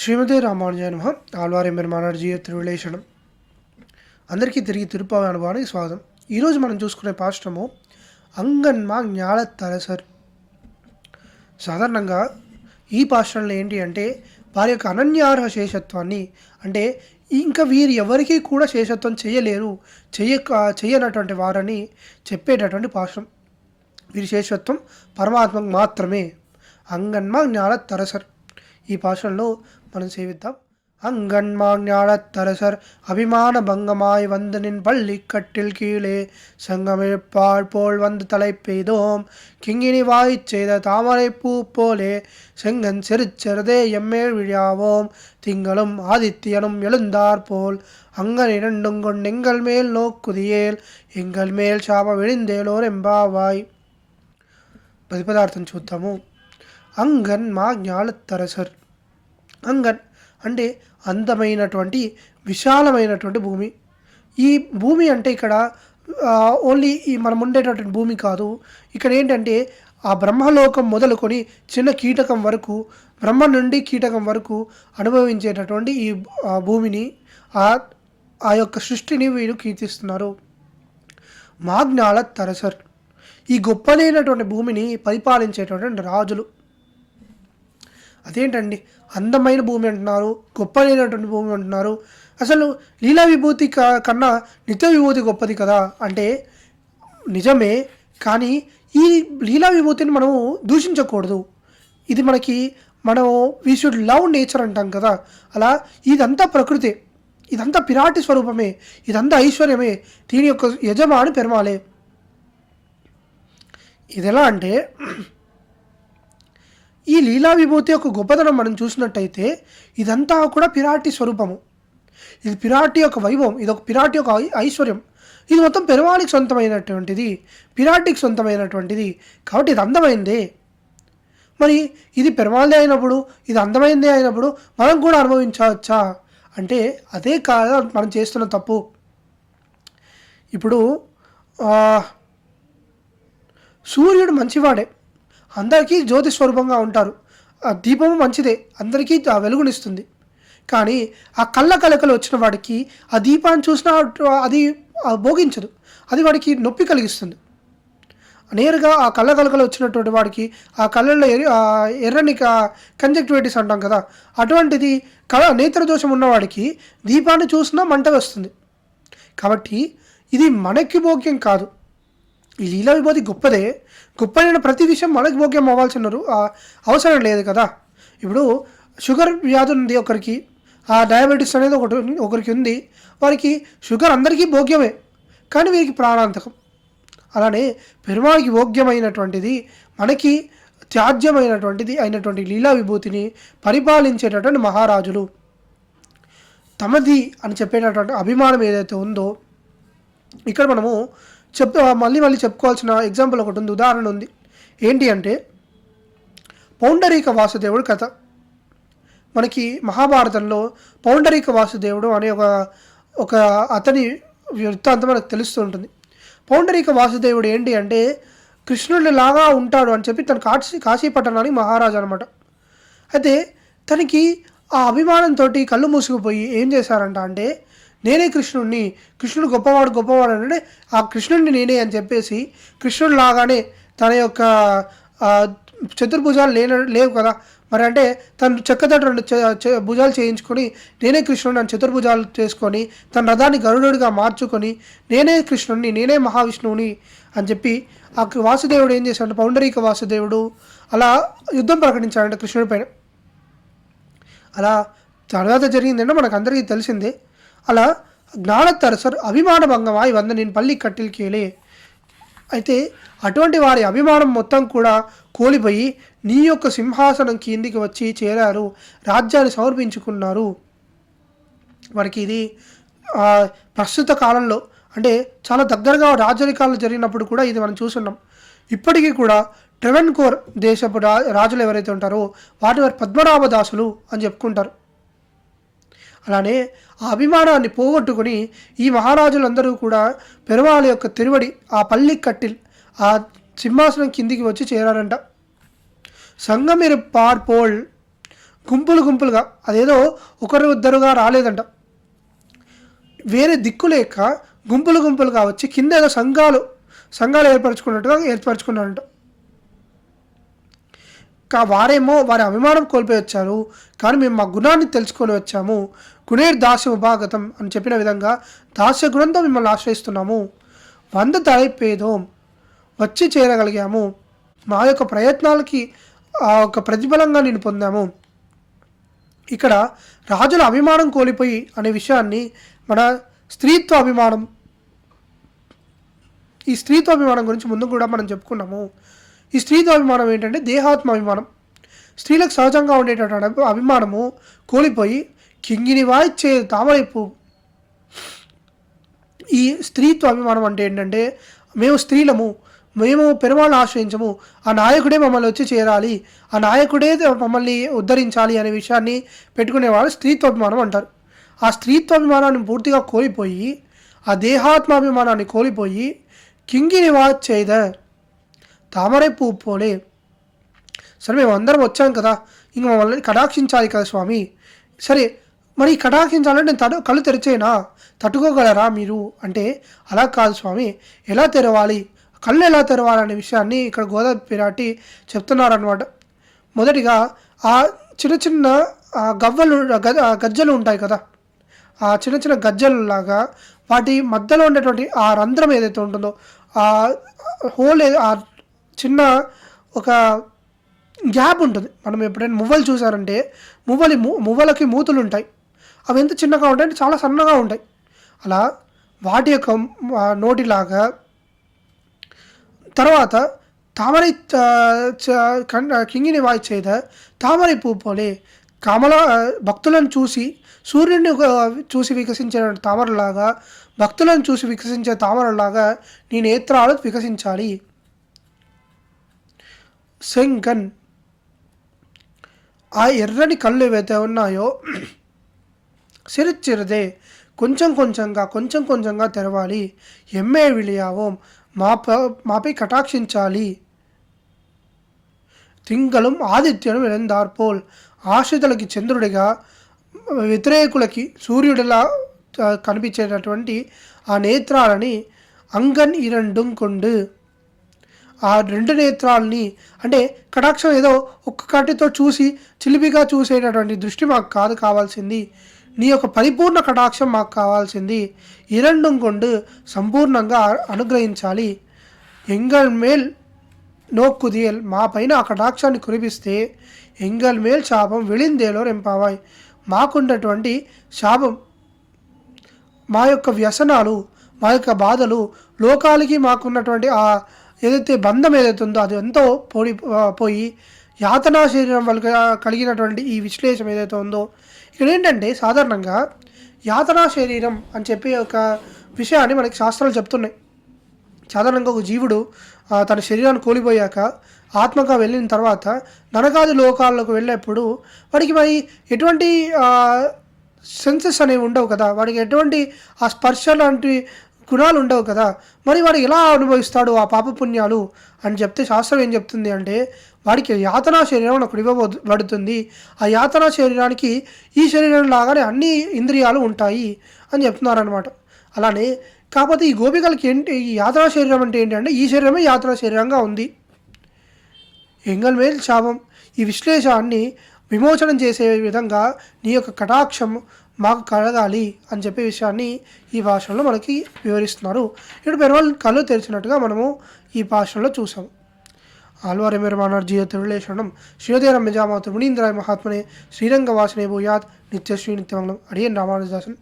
శ్రీమతి రామానుజాయ నమః. ఆళ్వారి పెరుమానార్ జీవిత తిరువిలేషణం. అందరికీ తిరిగి తిరుపావి అనుభవానికి స్వాగతం. ఈరోజు మనం చూసుకునే పాశ్రము అంగన్మా జ్ఞాళత్తరసర్. సాధారణంగా ఈ పాశ్రంలో ఏంటి అంటే వారి యొక్క అనన్యార్హ శేషత్వాన్ని, అంటే ఇంకా వీరు ఎవరికి కూడా శేషత్వం చేయలేరు, చేయనటువంటి వారని చెప్పేటటువంటి పాశ్రం. వీరి శేషత్వం పరమాత్మకు మాత్రమే. అంగన్మా జ్ఞాళత్తరసర్ ఈ పాశ్రంలో మనం సేవిద్దాం. అంగన్మా ஞாலத்தரசர் அபிமான பங்கமாய் வந்து நின் பள்ளி கட்டில் கீழே செங்கமிழ்ப்பாள் போல் வந்து தலை பெய்தோம் கிங்கினி வாய்ச் செய்த தாமரை பூ போலே செங்கன் செருச்செருதே எம்மேல் விழாவோம் திங்களும் ஆதித்யனும் எழுந்தார் போல் அங்கன் இரண்டும் கொண்டெங்கள் மேல் நோக்குதியேல் எங்கள் மேல் శాప విడిందేలోర్ ఎంబావాయ్. ప్రతిపదార్థం చూద్దాము. అంగన్మా జ్ఞాళత్తరసర్. అంగన్ అంటే అందమైనటువంటి విశాలమైనటువంటి భూమి. ఈ భూమి అంటే ఇక్కడ ఓన్లీ ఈ మనం ఉండేటటువంటి భూమి కాదు. ఇక్కడ ఏంటంటే ఆ బ్రహ్మలోకం మొదలుకొని చిన్న కీటకం వరకు, బ్రహ్మ నుండి కీటకం వరకు అనుభవించేటటువంటి ఈ భూమిని, ఆ యొక్క సృష్టిని వీరు కీర్తిస్తున్నారు. మా జ్ఞాళత్తరసర్. ఈ గొప్పనైనటువంటి భూమిని పరిపాలించేటటువంటి రాజులు. అదేంటండి, అందమైన భూమి అంటున్నారు, గొప్పనైనటువంటి భూమి అంటున్నారు. అసలు లీలా విభూతి కన్నా నిత్య విభూతి గొప్పది కదా అంటే నిజమే. కానీ ఈ లీలా విభూతిని మనము దూషించకూడదు. ఇది మనం వీ షుడ్ లవ్ నేచర్ అంటాం కదా, అలా ఇదంతా ప్రకృతే, ఇదంతా పిరాటి స్వరూపమే, ఇదంతా ఐశ్వర్యమే, దీని యొక్క యజమాని పెరుమాలే. ఇది ఎలా అంటే ఈ లీలా విభూతి యొక్క గొప్పతనం మనం చూసినట్టయితే ఇదంతా కూడా పిరాటి స్వరూపము, ఇది పిరాటి యొక్క వైభవం, ఇది ఒక పిరాటి యొక్క ఐశ్వర్యం. ఇది మొత్తం పెరుమాళికి సొంతమైనటువంటిది, పిరాటికి సొంతమైనటువంటిది. కాబట్టి ఇది అందమైందే. మరి ఇది పెరుమాళదే అయినప్పుడు, ఇది అందమైందే అయినప్పుడు మనం కూడా అనుభవించవచ్చా అంటే అదే కాదా మనం చేస్తున్న తప్పు. ఇప్పుడు సూర్యుడు మంచివాడే, అందరికీ జ్యోతి స్వరూపంగా ఉంటారు. ఆ దీపము మంచిదే, అందరికీ ఆ వెలుగునిస్తుంది. కానీ ఆ కళ్ళకలకలు వచ్చిన వాడికి ఆ దీపాన్ని చూసినా అది భోగించదు, అది వాడికి నొప్పి కలిగిస్తుంది. నేరుగా ఆ కళ్ళకలకలు వచ్చినటువంటి వాడికి ఆ కళ్ళల్లో ఎర్రని కంజక్టివిటీస్ అంటాం కదా, అటువంటిది నేత్రదోషం ఉన్నవాడికి దీపాన్ని చూసినా మంట వస్తుంది. కాబట్టి ఇది మనకి భోగ్యం కాదు. ఈ లీలా విభూతి గొప్పదే, గొప్పైన ప్రతి విషయం మనకి భోగ్యం అవ్వాల్సిన అవసరం లేదు కదా. ఇప్పుడు షుగర్ వ్యాధి ఉంది ఒకరికి, ఆ డయాబెటీస్ అనేది ఒకరికి ఉంది, వారికి షుగర్ అందరికీ భోగ్యమే, కానీ వీరికి ప్రాణాంతకం. అలానే పెరుమాళికి భోగ్యమైనటువంటిది, మనకి త్యాజ్యమైనటువంటిది అయినటువంటి లీలా విభూతిని పరిపాలించేటటువంటి మహారాజులు తమది అని చెప్పేటటువంటి అభిమానం ఏదైతే ఉందో, ఇక్కడ మనము మళ్ళీ చెప్పుకోవాల్సిన ఎగ్జాంపుల్ ఒకటి ఉంది, ఉదాహరణ ఉంది. ఏంటి అంటే పౌండరీక వాసుదేవుడు కథ. మనకి మహాభారతంలో పౌండరీక వాసుదేవుడు అనే ఒక అతని వృత్తాంతం మనకు తెలుస్తూ ఉంటుంది. పౌండరీక వాసుదేవుడు ఏంటి అంటే కృష్ణుడి లాగా ఉంటాడు అని చెప్పి తను కాశీ పట్టణానికి మహారాజు అనమాట. అయితే తనకి ఆ అభిమానంతో కళ్ళు మూసుకుపోయి ఏం చేశారంట అంటే నేనే కృష్ణుడిని, కృష్ణుడు గొప్పవాడు అంటే ఆ కృష్ణుడిని నేనే అని చెప్పేసి కృష్ణుడు లాగానే తన యొక్క చతుర్భుజాలు లేవు కదా, మరి అంటే తను చెక్కతో 2 భుజాలు చేయించుకొని నేనే కృష్ణుడిని అని చతుర్భుజాలు చేసుకొని తన రథాన్ని గరుడుగా మార్చుకొని నేనే కృష్ణుడిని, నేనే మహావిష్ణువుని అని చెప్పి ఆ వాసుదేవుడు ఏం చేశాడంటే పౌండరీక వాసుదేవుడు అలా యుద్ధం ప్రకటించాడంటే కృష్ణుడి పైన. అలా తర్వాత జరిగిందంటే మనకు అందరికీ తెలిసిందే. అలా జ్ఞాళత్తరసర్ అభిమాన భంగమాయి వంద నేను పల్లి కట్టిల్ కీలే. అయితే అటువంటి వారి అభిమానం మొత్తం కూడా కోల్పోయి నీ యొక్క సింహాసనం కిందికి వచ్చి చేరారు, రాజ్యాన్ని సమర్పించుకున్నారు. మనకి ఇది ప్రస్తుత కాలంలో అంటే చాలా దగ్గరగా రాజరికాలు జరిగినప్పుడు కూడా ఇది మనం చూస్తున్నాం. ఇప్పటికీ కూడా ట్రెవెన్కోర్ దేశపు రాజులు ఎవరైతే ఉంటారో వారి పద్మనాభదాసులు అని చెప్పుకుంటారు. అలానే ఆ అభిమానాన్ని పోగొట్టుకొని ఈ మహారాజులందరూ కూడా పెరుమాళ్ యొక్క తిరువడి ఆ పల్లి కట్టిల్ ఆ సింహాసనం కిందికి వచ్చి చేరారంట. సంగమిరు పార్పోల్ గుంపులు గుంపులుగా, అదేదో ఒకరు ఇద్దరుగా రాలేదంట, వేరే దిక్కు లేక గుంపులు గుంపులుగా వచ్చి కింద ఏదో సంఘాలు ఏర్పరచుకున్నారంట. వారేమో వారి అభిమానం కోల్పోయి వచ్చారు, కానీ మేము మా గుణాన్ని తెలుసుకొని వచ్చాము. గుణేర్ దాస్య ఉపాగతం అని చెప్పిన విధంగా దాస్య గుణంతో మిమ్మల్ని ఆశ్రయిస్తున్నాము. 100 తలైపోయేదోం వచ్చి చేరగలిగాము. మా యొక్క ప్రయత్నాలకి ఒక ప్రతిఫలంగా నేను పొందాము. ఇక్కడ రాజుల అభిమానం కోల్పోయి అనే విషయాన్ని మన స్త్రీత్వ అభిమానం, ఈ స్త్రీత్వ అభిమానం గురించి ముందు కూడా మనం చెప్పుకున్నాము. ఈ స్త్రీత్వ అభిమానం ఏంటంటే దేహాత్మ అభిమానం. స్త్రీలకు సహజంగా ఉండేటటువంటి అభిమానము కోల్పోయి కింగిని వాయిచ్చే తామரை పువ్వు. ఈ స్త్రీత్వ అభిమానం అంటే ఏంటంటే మేము స్త్రీలము, మేము పెరుమాళ్ళని ఆశ్రయించము, ఆ నాయకుడే మమ్మల్ని వచ్చి చేరాలి, ఆ నాయకుడే మమ్మల్ని ఉద్ధరించాలి అనే విషయాన్ని పెట్టుకునేవాళ్ళు స్త్రీత్వాభిమానం అంటారు. ఆ స్త్రీత్వాభిమానాన్ని పూర్తిగా కోల్పోయి, ఆ దేహాత్మాభిమానాన్ని కోల్పోయి కింగిని వాచేద తామரை పువ్వు పోలే. సరే మేము అందరం వచ్చాం కదా, ఇంక మమ్మల్ని కటాక్షించాలి కదా స్వామి. సరే మరి కటాక్షించాలంటే నేను కళ్ళు తెరిచేనా, తట్టుకోగలరా మీరు అంటే, అలా కాదు స్వామి, ఎలా తెరవాలి, కళ్ళు ఎలా తెరవాలనే విషయాన్ని ఇక్కడ గోదావరి పిరాటి చెప్తున్నారనమాట. మొదటిగా ఆ చిన్న చిన్న గజ్జలు ఉంటాయి కదా, ఆ చిన్న చిన్న గజ్జలలాగా వాటి మధ్యలో ఉండేటువంటి ఆ రంధ్రం ఏదైతే ఉంటుందో, ఆ హోల్, ఆ చిన్న ఒక గ్యాప్ ఉంటుంది. మనం ఎప్పుడైనా మువ్వలు చూసారంటే మువ్వలకి మూతులు ఉంటాయి. అవి ఎంత చిన్నగా ఉంటాయి అంటే చాలా సన్నగా ఉంటాయి. అలా వాటి యొక్క నోటిలాగా తర్వాత తామரை కింగిని వాయి చేద తామரை పువ్వు పోలే భక్తులను చూసి, సూర్యుడిని చూసి వికసించే తామరలాగా, భక్తులను చూసి వికసించే తామరలాగా నీ నేత్రాలు వికసించాలి. సెంగన్ ఆ ఎర్రని కళ్ళు ఏవైతే ఉన్నాయో సిరిచిరదే కొంచెం కొంచెంగా తెరవాలి. ఎమ్మే విలియావోం మాపై కటాక్షించాలి. తింగళం ఆదిత్యను వెలందార్పోల్ ఆశ్రితులకి చంద్రుడిగా, వ్యతిరేకులకి సూర్యుడిలా కనిపించేటటువంటి ఆ నేత్రాలని అంగన్ ఇరండుం కొండు, ఆ 2 నేత్రాలని, అంటే కటాక్షం ఏదో ఒక్క కంటితో చూసి చిలిపిగా చూసేటటువంటి దృష్టి మాకు కాదు కావాల్సింది, నీ యొక్క పరిపూర్ణ కటాక్షం మాకు కావాల్సింది. ఇరండం కొండు సంపూర్ణంగా అనుగ్రహించాలి. ఎంగల్ మేల్ నోక్కుదియల్ మా పైన ఆ కటాక్షాన్ని కురిపిస్తే, ఎంగల్ మేల్ శాపం విళిందేలో రెంపావాయ్ మాకున్నటువంటి శాపం, మా యొక్క వ్యసనాలు, మా యొక్క బాధలు, లోకాలకి మాకున్నటువంటి ఆ ఏదైతే బంధం ఏదైతే ఉందో అది ఎంతో పోయి యాతనా శరీరం వల్ల కలిగినటువంటి ఈ విశ్లేషం ఏదైతే ఉందో, ఇక్కడ ఏంటంటే సాధారణంగా యాతనా శరీరం అని చెప్పి ఒక విషయాన్ని మనకి శాస్త్రాలు చెప్తున్నాయి. సాధారణంగా ఒక జీవుడు తన శరీరాన్ని కోల్పోయాక ఆత్మగా వెళ్ళిన తర్వాత నరకాది లోకాల్లోకి వెళ్ళేప్పుడు వాడికి మరి ఎటువంటి సెన్సెస్ అనేవి ఉండవు కదా, వాడికి ఎటువంటి ఆ స్పర్శ లాంటి గుణాలు ఉండవు కదా, మరి వాడు ఎలా అనుభవిస్తాడు ఆ పాపపుణ్యాలు అని చెప్తే శాస్త్రం ఏం చెప్తుంది అంటే, వాడికి యాతనా శరీరం ఒకటి ఇవ్వబడుతుంది. ఆ యాతనా శరీరానికి ఈ శరీరం లాగానే అన్ని ఇంద్రియాలు ఉంటాయి అని చెప్తున్నారనమాట. అలానే కాకపోతే ఈ గోపికలకి ఏంటి, ఈ యాతనా శరీరం అంటే ఏంటంటే ఈ శరీరమే యాతనా శరీరంగా ఉంది. ఎంగల్ మేల్ శాపం, ఈ విశ్లేషాన్ని విమోచనం చేసే విధంగా నీ యొక్క కటాక్షం మాకు కలగాలి అని చెప్పే విషయాన్ని ఈ భాషలో మనకి వివరిస్తున్నారు. ఇప్పుడు పెరుమాళ్ కళ్ళు తెరిచినట్టుగా మనము ఈ భాషలో చూసాము. ఆళ్వార్ ఎమెరుమానార్ జీవ తిరులేషణం శ్రీదేరం మెజామాతు మునీంద్రాయ మహాత్మనే శ్రీరంగవాసనే భూయాత్ నిత్యశ్రీ నిత్యమంగళం. అడియన్ రామానుజదాసన్.